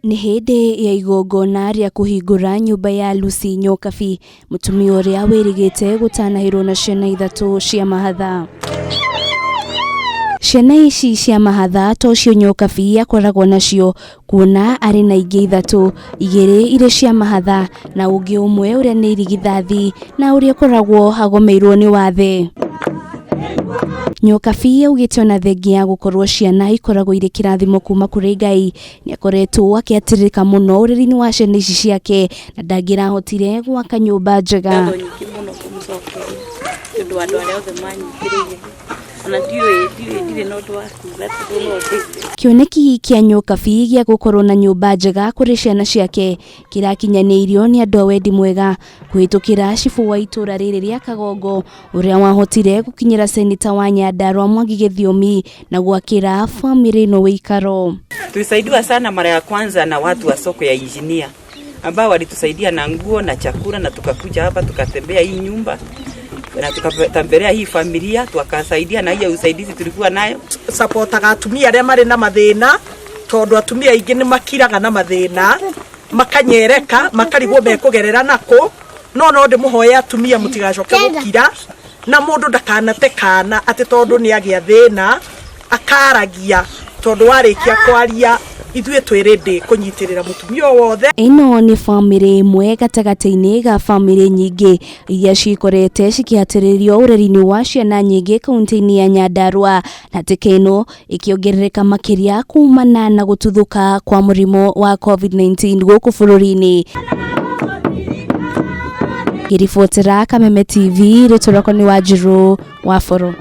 Ni hindi ya igongona ria kuhingura nyumba ya Lucy Nyokabi, mutumia uria wirigite gutanahirwo na ciana ithatu cia mahatha. Ciana ici cia mahatha tocio Nyokabi akoragwo nacio, kuona ari na ingi ithatu, igiri ire cia mahatha na ungi umwe uria ni irigithathi na uria koragwo agomeirwo ni wathe. Nyokabi augite ona thengia gukorwo ciana ikoragwo iri kirathimo kuma kuri Ngai, ni akoretwo akiatirika muno ureri-ini wa ciana ici ciake na ndangirahotire gwaka nyumba njega. Kioneki kia Nyokabi gia gukorwo na nyumba njega kuri ciana ciake kirakinyaniirio ni andu a wendi mwega kuhitukira cibu wa itura riri ria Kagongo uria wahotire gukinyira seneta wa Nyandarua Mwangi Githiomi na gwakira family no wikaro. Tulisaidiwa sana mara ya kwanza na watu wa soko ya engineer ambao walitusaidia na nguo na chakula, na tukakuja hapa tukatembea hii nyumba na tukatembelea hii familia, tukasaidia na hiyo usaidizi tulikuwa nayo. Support atumia aria mari na mathina, tondu atumia ingi ni makiraga na mathina makanyereka makarigwo mekugerera nako, no ndimuhoya atumia mutigacoke gukira na mundu ndakanate kana ati tondu ni agia thina akaragia, tondu warikia kwaria ithuĩ twirende kunyitirira mutumia wothe. Ino ni family imwe gatagati-ini ga family nyingi iria cikorete cikihatiririo ureri-ini wa ciana nyingi kaunti-ini ya Nyandarua, na tikeno ikiongerereka makiria kumana na gututhuka kwa murimo wa COVID-19 guku bururi-ini. Giribotera Kameme TV, ritorako ni Wanjiru wa Foro.